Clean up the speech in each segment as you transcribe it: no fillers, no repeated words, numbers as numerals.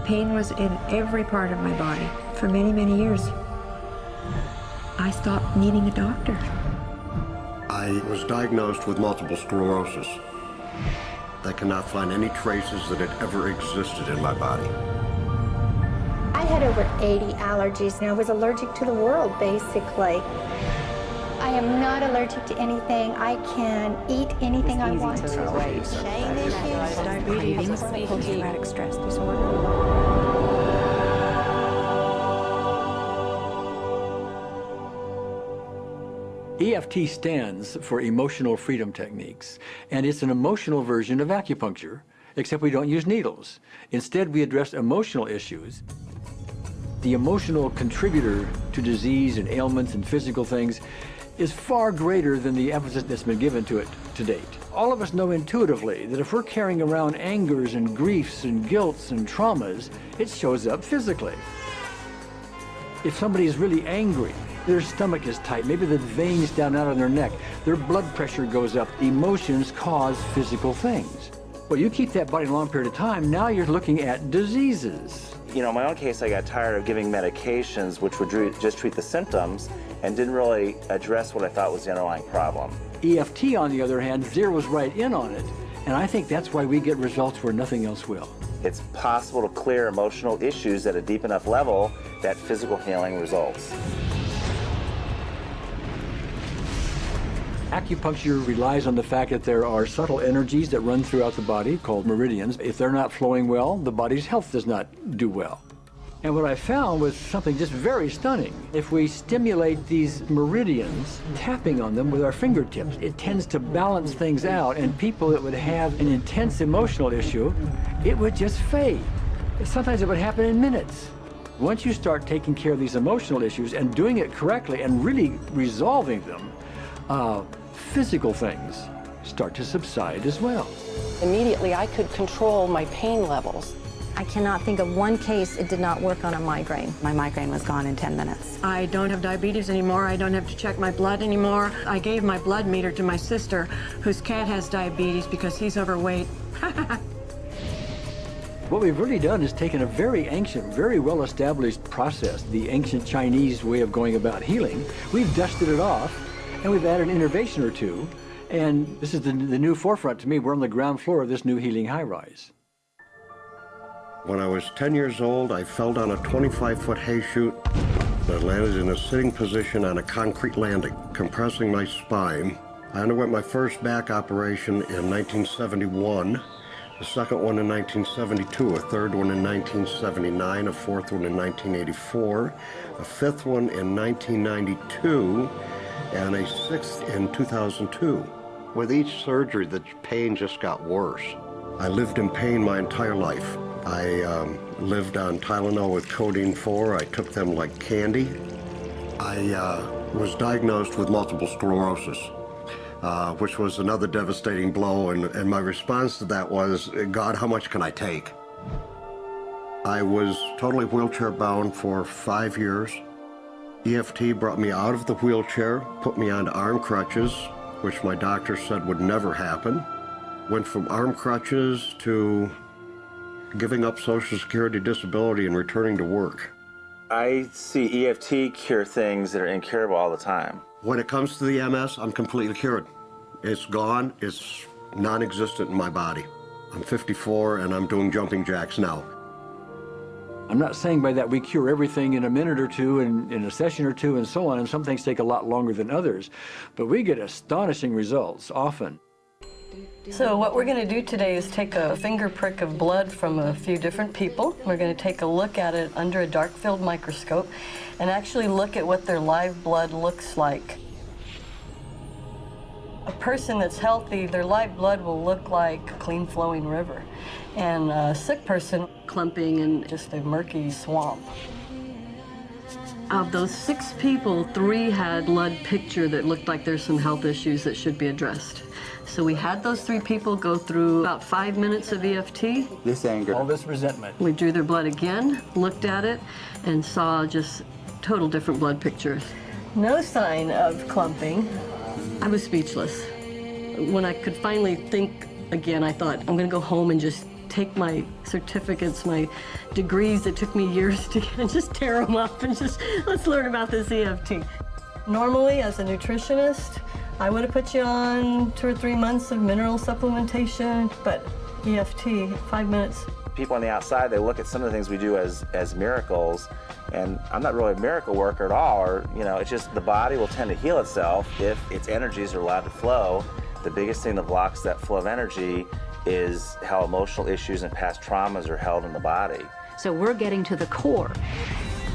pain was in every part of my body for many, many years. I stopped needing a doctor. I was diagnosed with multiple sclerosis. They cannot find any traces that it ever existed in my body. I had over 80 allergies, and I was allergic to the world, basically. I am not allergic to anything. I can eat anything I want to. Shame issues, Diabetes, post-traumatic stress disorder. EFT stands for Emotional Freedom Techniques, and it's an emotional version of acupuncture, except we don't use needles. Instead, we address emotional issues. The emotional contributor to disease and ailments and physical things is far greater than the emphasis that's been given to it to date. All of us know intuitively that if we're carrying around angers and griefs and guilts and traumas, it shows up physically. If somebody is really angry, their stomach is tight, maybe the veins down out of their neck, their blood pressure goes up. Emotions cause physical things. Well, you keep that body a long period of time, now you're looking at diseases. You know, in my own case, I got tired of giving medications which would just treat the symptoms and didn't really address what I thought was the underlying problem. EFT, on the other hand, zeroes right in on it, and I think that's why we get results where nothing else will. It's possible to clear emotional issues at a deep enough level that physical healing results. Acupuncture relies on the fact that there are subtle energies that run throughout the body called meridians. If they're not flowing well, the body's health does not do well. And what I found was something just very stunning. If we stimulate these meridians, tapping on them with our fingertips, it tends to balance things out, and people that would have an intense emotional issue, it would just fade. Sometimes it would happen in minutes. Once you start taking care of these emotional issues and doing it correctly and really resolving them, physical things start to subside as well. Immediately, I could control my pain levels. I cannot think of one case it did not work on a migraine. My migraine was gone in 10 minutes. I don't have diabetes anymore. I don't have to check my blood anymore. I gave my blood meter to my sister, whose cat has diabetes because he's overweight. What we've really done is taken a very ancient, very well-established process, the ancient Chinese way of going about healing. We've dusted it off, and we've added an innovation or two, and this is the new forefront to me. We're on the ground floor of this new healing high-rise. When I was 10 years old, I fell down a 25-foot hay chute that landed in a sitting position on a concrete landing, compressing my spine. I underwent my first back operation in 1971, the second one in 1972, a third one in 1979, a fourth one in 1984, a fifth one in 1992, and a sixth in 2002. With each surgery, the pain just got worse. I lived in pain my entire life. I lived on Tylenol with codeine 4. I took them like candy. I was diagnosed with multiple sclerosis, which was another devastating blow, and my response to that was, God, how much can I take? I was totally wheelchair bound for 5 years. EFT brought me out of the wheelchair, put me on arm crutches, which my doctor said would never happen. Went from arm crutches to giving up Social Security disability and returning to work. I see EFT cure things that are incurable all the time. When it comes to the MS, I'm completely cured. It's gone, it's non-existent in my body. I'm 54 and I'm doing jumping jacks now. I'm not saying by that we cure everything in a minute or two, and in a session or two, and so on, and some things take a lot longer than others, but we get astonishing results often. So what we're going to do today is take a finger prick of blood from a few different people. We're going to take a look at it under a dark field microscope and actually look at what their live blood looks like. A person that's healthy, their live blood will look like a clean flowing river, and a sick person clumping in just a murky swamp. Of those 6 people, 3 had blood picture that looked like there's some health issues that should be addressed. So we had those 3 people go through about 5 minutes of EFT. This anger. All this resentment. We drew their blood again, looked at it, and saw just total different blood pictures. No sign of clumping. I was speechless. When I could finally think again, I thought, I'm going to go home and just take my certificates, my degrees that took me years to get, and just tear them up and just, let's learn about this EFT. Normally, as a nutritionist, I would have put you on 2 or 3 months of mineral supplementation, but EFT, 5 minutes. People on the outside, they look at some of the things we do as miracles, and I'm not really a miracle worker at all, or, you know, it's just the body will tend to heal itself if its energies are allowed to flow. The biggest thing that blocks that flow of energy is how emotional issues and past traumas are held in the body. So we're getting to the core.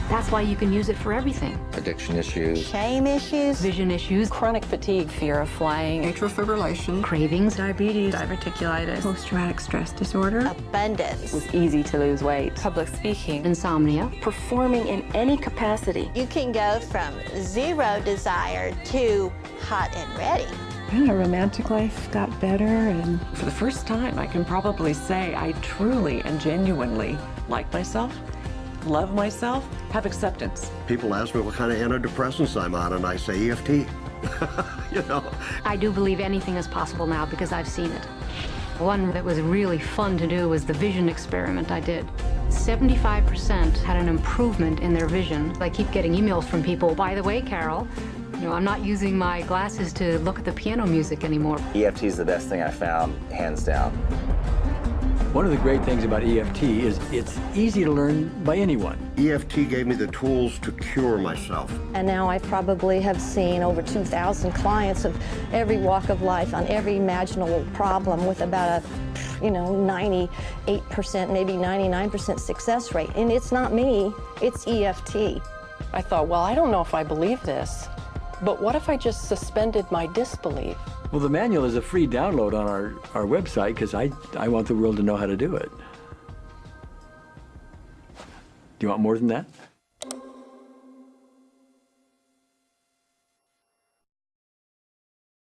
That's why you can use it for everything. Addiction issues. Shame issues. Vision issues. Chronic fatigue, fear of flying. Atrial fibrillation. Cravings. Diabetes. Diverticulitis. Post-traumatic stress disorder. Abundance. It was easy to lose weight. Public speaking. Insomnia. Performing in any capacity. You can go from 0 desire to hot and ready. My romantic life got better, and for the first time, I can probably say I truly and genuinely like myself, love myself, have acceptance. People ask me what kind of antidepressants I'm on, and I say EFT. You know? I do believe anything is possible now because I've seen it. One that was really fun to do was the vision experiment I did. 75% had an improvement in their vision. I keep getting emails from people, by the way, Carol, you know, I'm not using my glasses to look at the piano music anymore. EFT is the best thing I found, hands down. One of the great things about EFT is it's easy to learn by anyone. EFT gave me the tools to cure myself. And now I probably have seen over 2,000 clients of every walk of life on every imaginable problem with about a, 98%, maybe 99% success rate. And it's not me, it's EFT. I thought, well, I don't know if I believe this, but what if I just suspended my disbelief? Well, the manual is a free download on our website because I want the world to know how to do it. Do you want more than that?